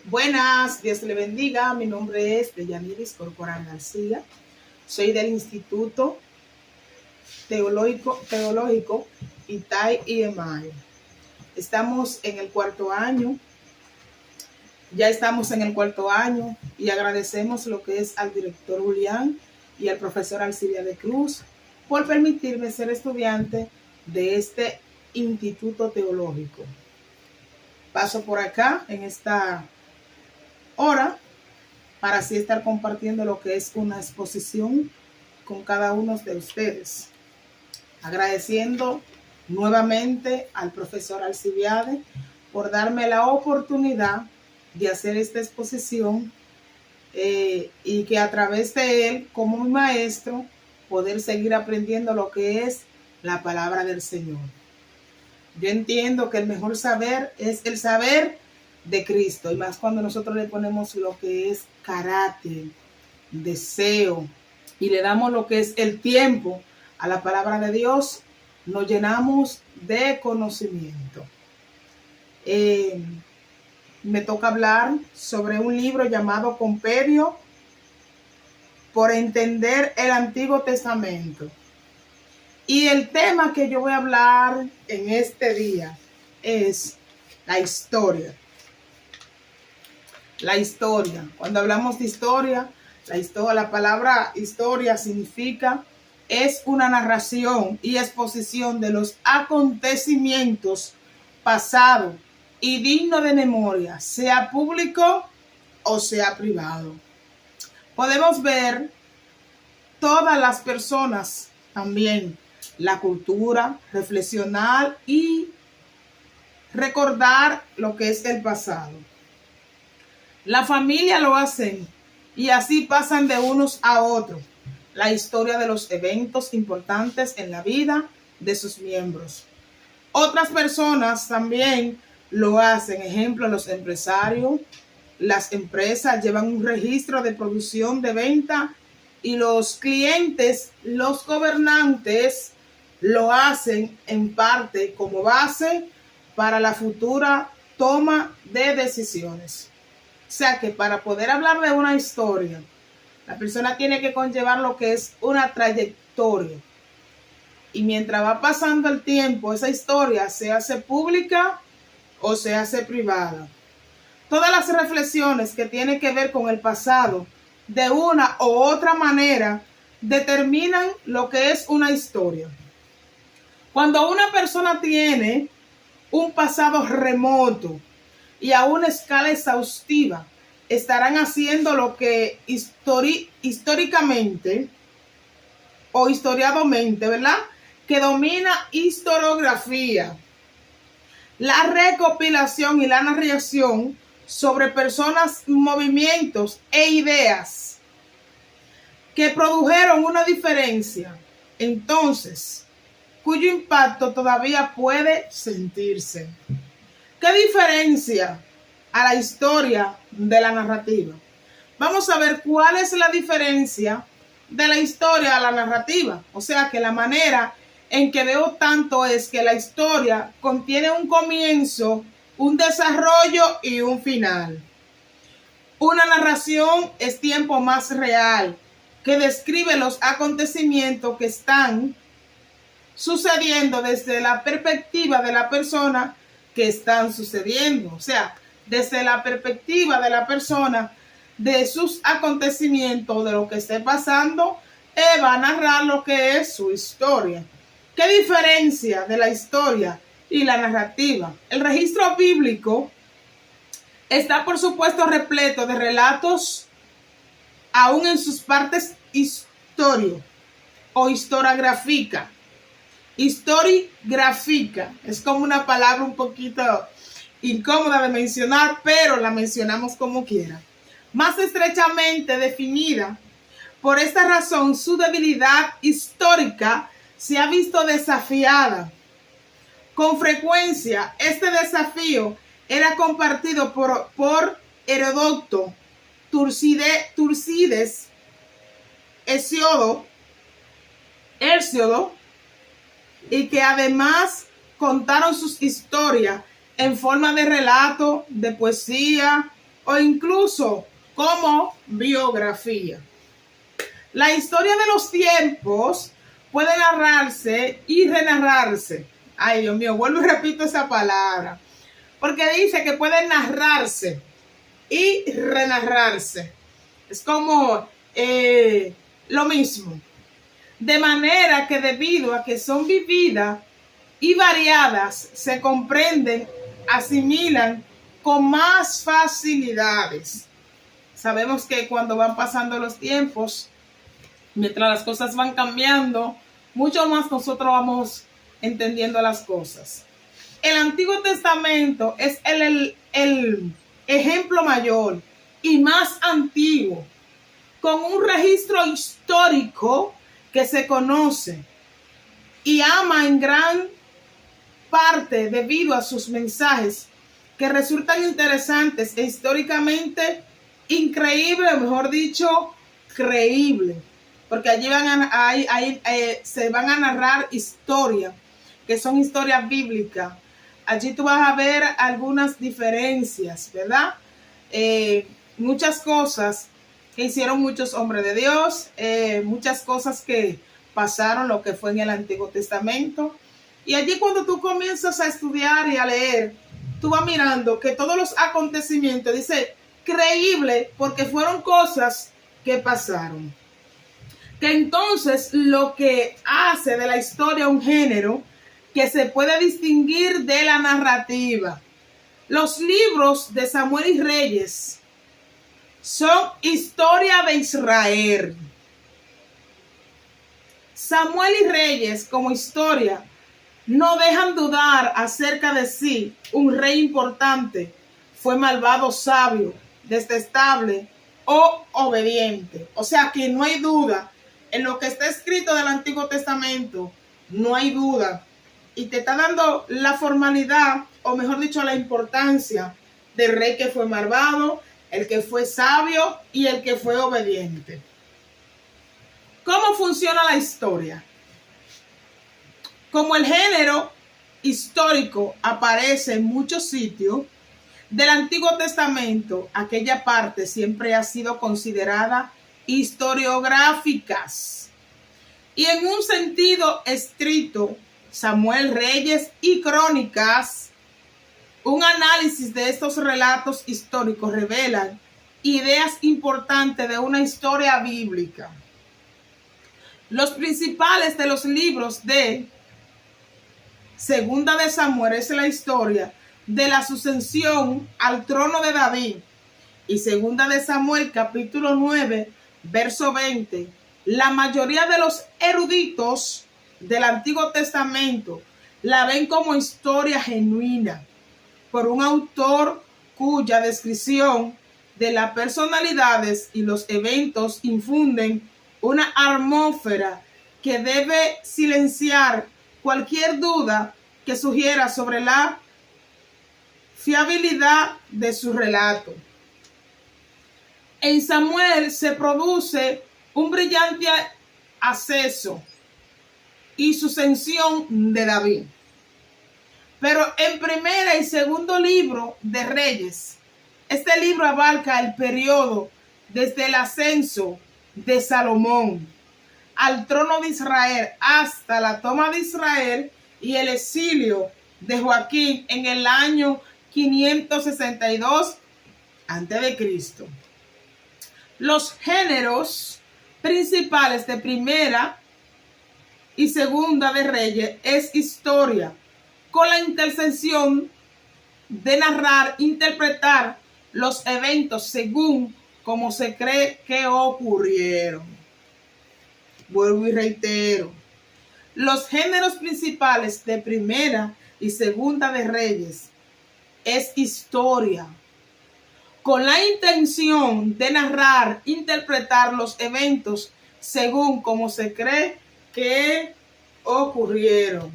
Buenas, Dios le bendiga. Mi nombre es Deyaniris Corporán García. Soy del Instituto Teológico Itai y Emay. Estamos en el cuarto año. Ya estamos en el cuarto año y agradecemos lo que es al director Julián y al profesor Alcibiade Cruz por permitirme ser estudiante de este Instituto Teológico. Paso por acá en esta hora para así estar compartiendo lo que es una exposición con cada uno de ustedes. Agradeciendo nuevamente al profesor Alcibiade por darme la oportunidad de hacer esta exposición y que a través de él, como mi maestro, poder seguir aprendiendo lo que es la palabra del Señor. Yo entiendo que el mejor saber es el saber de Cristo, y más cuando nosotros le ponemos lo que es carácter, deseo, y le damos lo que es el tiempo a la palabra de Dios, nos llenamos de conocimiento. Me toca hablar sobre un libro llamado Compendio por entender el Antiguo Testamento. Y el tema que yo voy a hablar en este día es la historia. La historia. Cuando hablamos de historia, la palabra historia significa es una narración y exposición de los acontecimientos pasados y digno de memoria, sea público o sea privado. Podemos ver todas las personas también, la cultura, reflexionar y recordar lo que es el pasado. La familia lo hacen y así pasan de unos a otros la historia de los eventos importantes en la vida de sus miembros. Otras personas también lo hacen. Ejemplo, los empresarios, las empresas llevan un registro de producción, de venta, y los clientes, los gobernantes lo hacen en parte como base para la futura toma de decisiones. O sea que para poder hablar de una historia, la persona tiene que conllevar lo que es una trayectoria. Y mientras va pasando el tiempo, esa historia se hace pública o se hace privada. Todas las reflexiones que tienen que ver con el pasado, de una u otra manera, determinan lo que es una historia. Cuando una persona tiene un pasado remoto y a una escala exhaustiva, estarán haciendo lo que históricamente o historiadamente, ¿verdad?, que domina historiografía, la recopilación y la narración sobre personas, movimientos e ideas que produjeron una diferencia, entonces, cuyo impacto todavía puede sentirse. ¿Qué diferencia a la historia de la narrativa? Vamos a ver cuál es la diferencia de la historia a la narrativa. O sea que la manera en que veo tanto es que la historia contiene un comienzo, un desarrollo y un final. Una narración es tiempo más real, que describe los acontecimientos que están sucediendo desde la perspectiva de la persona que están sucediendo. O sea, desde la perspectiva de la persona, de sus acontecimientos, de lo que esté pasando, va a narrar lo que es su historia. ¿Qué diferencia de la historia y la narrativa? El registro bíblico está, por supuesto, repleto de relatos, aún en sus partes historio o historiográfica. Historiográfica es como una palabra un poquito incómoda de mencionar, pero la mencionamos como quiera. Más estrechamente definida. Por esta razón, su debilidad histórica se ha visto desafiada. Con frecuencia, este desafío era compartido por Heródoto, Tucídides, Hesíodo, y que además contaron sus historias en forma de relato, de poesía, o incluso como biografía. La historia de los tiempos puede narrarse y renarrarse. Ay, Dios mío, vuelvo y repito esa palabra. Porque dice que puede narrarse y renarrarse. Es como lo mismo. De manera que debido a que son vividas y variadas, se comprenden, asimilan con más facilidades. Sabemos que cuando van pasando los tiempos, mientras las cosas van cambiando, mucho más nosotros vamos entendiendo las cosas. El Antiguo Testamento es el ejemplo mayor y más antiguo, con un registro histórico que se conoce y ama en gran parte debido a sus mensajes que resultan interesantes e históricamente increíbles, o mejor dicho, creíbles. Porque allí se van a narrar historias, que son historias bíblicas. Allí tú vas a ver algunas diferencias, ¿verdad? Muchas cosas que hicieron muchos hombres de Dios, muchas cosas que pasaron, lo que fue en el Antiguo Testamento. Y allí cuando tú comienzas a estudiar y a leer, tú vas mirando que todos los acontecimientos, dice, creíble, porque fueron cosas que pasaron. Que entonces lo que hace de la historia un género que se puede distinguir de la narrativa. Los libros de Samuel y Reyes son historia de Israel. Samuel y Reyes como historia no dejan dudar acerca de si un rey importante fue malvado, sabio, detestable o obediente. O sea que no hay duda. En lo que está escrito del Antiguo Testamento, no hay duda. Y te está dando la formalidad, o mejor dicho, la importancia del rey que fue malvado, el que fue sabio y el que fue obediente. ¿Cómo funciona la historia? Como el género histórico aparece en muchos sitios del Antiguo Testamento, aquella parte siempre ha sido considerada historiográficas. Y en un sentido estricto, Samuel, Reyes y Crónicas, un análisis de estos relatos históricos revelan ideas importantes de una historia bíblica. Los principales de los libros de Segunda de Samuel es la historia de la sucesión al trono de David, y Segunda de Samuel capítulo 9 verso 20. La mayoría de los eruditos del Antiguo Testamento la ven como historia genuina por un autor cuya descripción de las personalidades y los eventos infunden una atmósfera que debe silenciar cualquier duda que sugiera sobre la fiabilidad de su relato. En Samuel se produce un brillante ascenso y sucesión de David. Pero en primera y segundo libro de Reyes, este libro abarca el periodo desde el ascenso de Salomón al trono de Israel hasta la toma de Israel y el exilio de Joaquín en el año 562 a.C. Los géneros principales de primera y segunda de Reyes es historia, con la intención de narrar, interpretar los eventos según como se cree que ocurrieron. Vuelvo y reitero, los géneros principales de primera y segunda de Reyes es historia, con la intención de narrar, interpretar los eventos según como se cree que ocurrieron.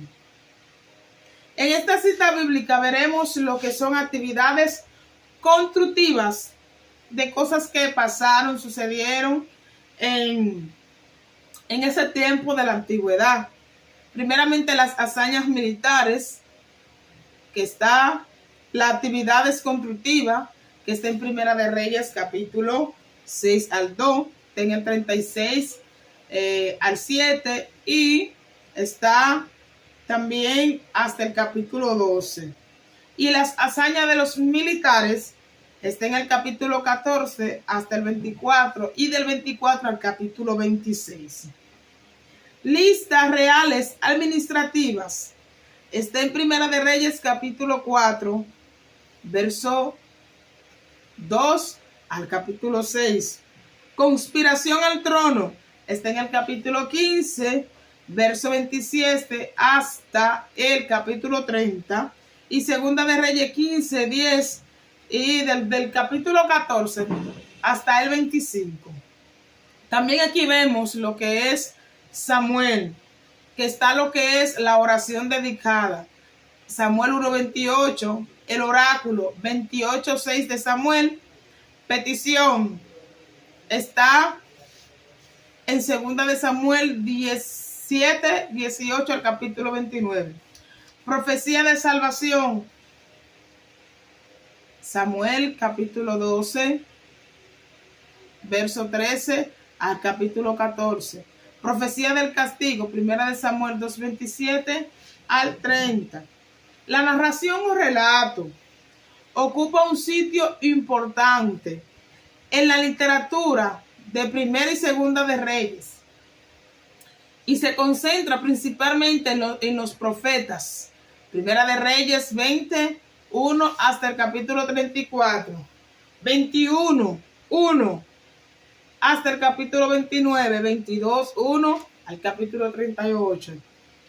En esta cita bíblica veremos lo que son actividades constructivas de cosas que pasaron, sucedieron en ese tiempo de la antigüedad. Primeramente las hazañas militares, que está la actividades constructivas, que está en Primera de Reyes, capítulo 6 al 2, está en el 36 al 7 y está también hasta el capítulo 12. Y las hazañas de los militares está en el capítulo 14 hasta el 24 y del 24 al capítulo 26. Listas reales administrativas está en Primera de Reyes capítulo 4, verso 2 al capítulo 6. Conspiración al trono está en el capítulo 15, verso 27 hasta el capítulo 30. Y Segunda de Reyes 15, 10 y del capítulo 14 hasta el 25. También aquí vemos lo que es Samuel, que está lo que es la oración dedicada. Samuel 1:28, el oráculo 28:6 de Samuel. Petición está en Segunda de Samuel 17, 18 al capítulo 29. Profecía de salvación, Samuel capítulo 12, verso 13 al capítulo 14. Profecía del castigo, Primera de Samuel 2:27 al 30. La narración o relato ocupa un sitio importante en la literatura de Primera y Segunda de Reyes y se concentra principalmente en los profetas. Primera de Reyes 21 hasta el capítulo 34, 21, 1 hasta el capítulo 29, 22, 1 al capítulo 38. O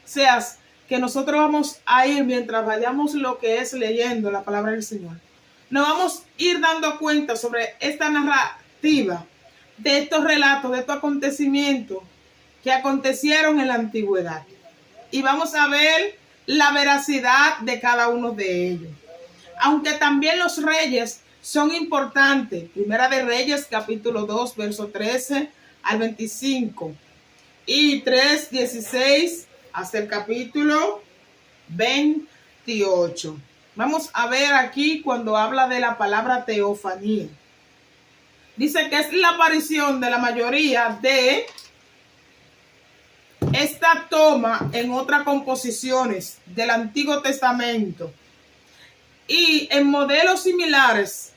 sea, que nosotros vamos a ir, mientras vayamos lo que es leyendo la palabra del Señor, nos vamos a ir dando cuenta sobre esta narrativa de estos relatos, de estos acontecimientos que acontecieron en la antigüedad. Y vamos a ver la veracidad de cada uno de ellos. Aunque también los reyes son importantes. Primera de Reyes, capítulo 2, verso 13 al 25. Y 3, 16 hasta el capítulo 28. Vamos a ver aquí cuando habla de la palabra teofanía. Dice que es la aparición de la mayoría de esta toma en otras composiciones del Antiguo Testamento y en modelos similares,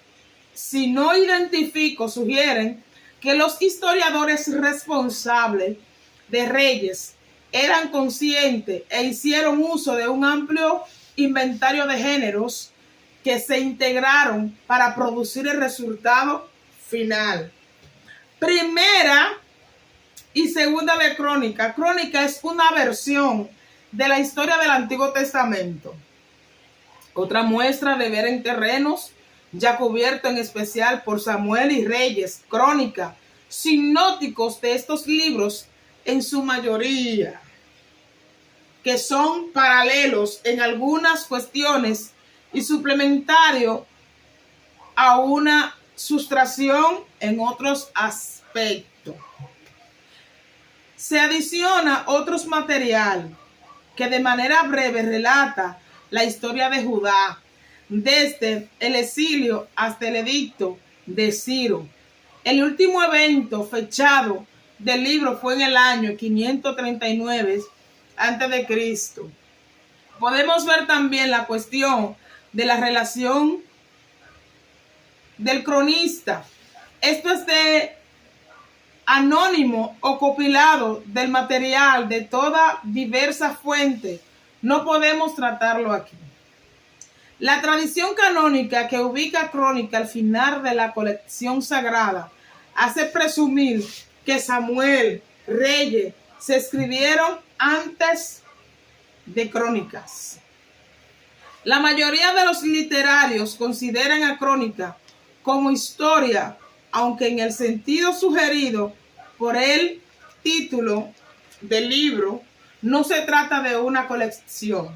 si no identifico, sugieren que los historiadores responsables de reyes eran conscientes e hicieron uso de un amplio inventario de géneros que se integraron para producir el resultado final. Primera y Segunda de Crónica. Crónica es una versión de la historia del Antiguo Testamento. Otra muestra de ver en terrenos ya cubierto en especial por Samuel y Reyes. Crónica, sinópticos de estos libros en su mayoría, que son paralelos en algunas cuestiones y suplementario a una sustracción en otros aspectos. Se adiciona otros material que de manera breve relata la historia de Judá, desde el exilio hasta el edicto de Ciro. El último evento fechado del libro fue en el año 539 a.C. Podemos ver también la cuestión de la relación del cronista. Esto es de anónimo o compilado del material de toda diversa fuente. No podemos tratarlo aquí. La tradición canónica que ubica Crónica al final de la colección sagrada hace presumir que Samuel, Reyes, se escribieron antes de Crónicas. La mayoría de los literarios consideran a Crónica como historia, aunque en el sentido sugerido por el título del libro, no se trata de una colección.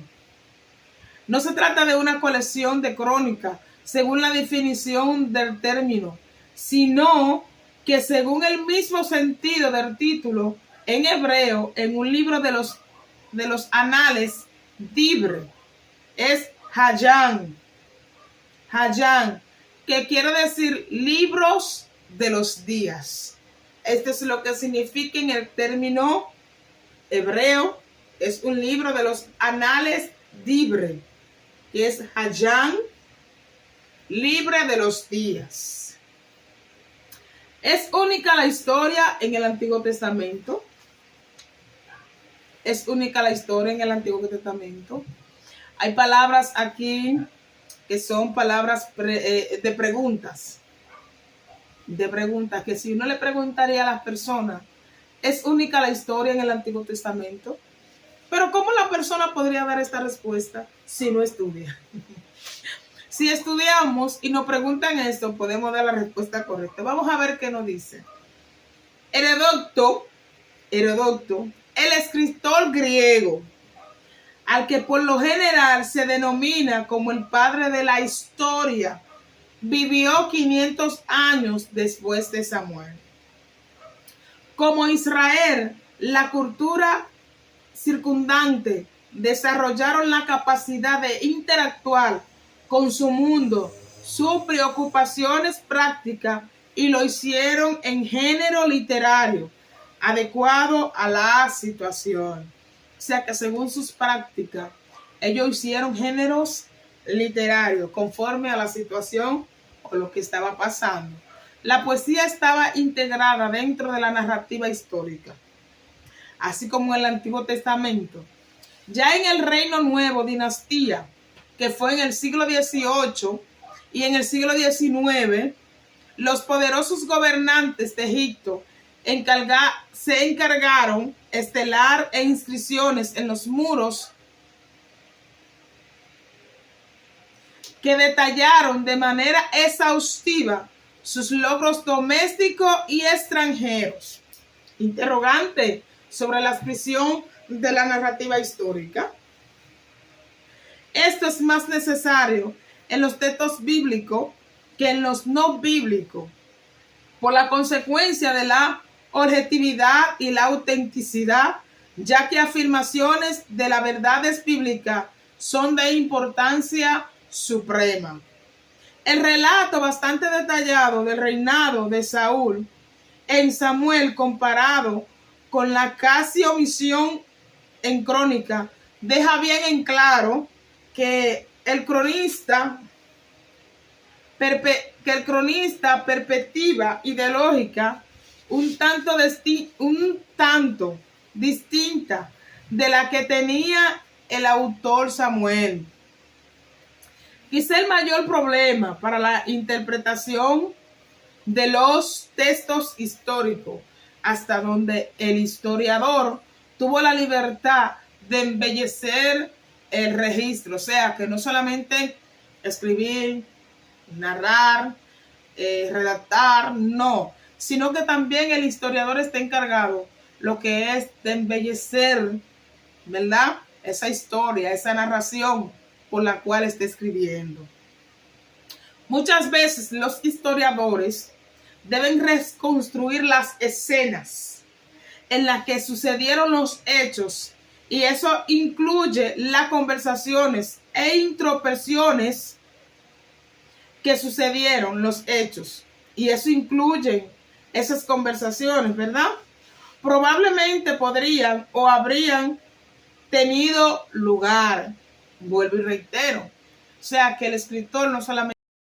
No se trata de una colección de crónicas, según la definición del término, sino que según el mismo sentido del título, en hebreo, en un libro de los anales, Dibre, es Hayán. Hayán. que quiere decir libros de los días. Esto es lo que significa en el término hebreo. Es un libro de los anales libre, que es Hayán, libre de los días. Es única la historia en el Antiguo Testamento. Es única la historia en el Antiguo Testamento. Hay palabras aquí que son palabras de preguntas. De preguntas que si uno le preguntaría a las personas, ¿es única la historia en el Antiguo Testamento? Pero ¿cómo la persona podría dar esta respuesta si no estudia? Si estudiamos y nos preguntan esto, podemos dar la respuesta correcta. Vamos a ver qué nos dice. Heródoto, el escritor griego, al que por lo general se denomina como el padre de la historia, vivió 500 años después de Samuel. Como Israel, la cultura circundante desarrollaron la capacidad de interactuar con su mundo, sus preocupaciones prácticas, y lo hicieron en género literario adecuado a la situación. O sea que según sus prácticas, ellos hicieron géneros literarios conforme a la situación o lo que estaba pasando. La poesía estaba integrada dentro de la narrativa histórica, así como en el Antiguo Testamento. Ya en el Reino Nuevo, dinastía, que fue en el siglo XVIII y en el siglo XIX, los poderosos gobernantes de Egipto se encargaron estelar e inscripciones en los muros que detallaron de manera exhaustiva sus logros domésticos y extranjeros. Interrogante sobre la inscripción de la narrativa histórica. Esto es más necesario en los textos bíblicos que en los no bíblicos, por la consecuencia de la objetividad y la autenticidad, ya que afirmaciones de las verdades bíblicas son de importancia suprema. El relato bastante detallado del reinado de Saúl en Samuel, comparado con la casi omisión en crónica, deja bien en claro que el cronista perspectiva ideológica un tanto distinta de la que tenía el autor Samuel. Quizá el mayor problema para la interpretación de los textos históricos, hasta donde el historiador tuvo la libertad de embellecer el registro, o sea, que no solamente escribir, narrar, redactar, no, sino que también el historiador está encargado lo que es de embellecer, ¿verdad?, esa historia, esa narración por la cual está escribiendo. Muchas veces los historiadores deben reconstruir las escenas en las que sucedieron los hechos, y eso incluye las conversaciones e introspecciones que sucedieron los hechos, y eso incluye esas conversaciones, ¿verdad? Probablemente podrían o habrían tenido lugar, vuelvo y reitero. O sea que el escritor no solamente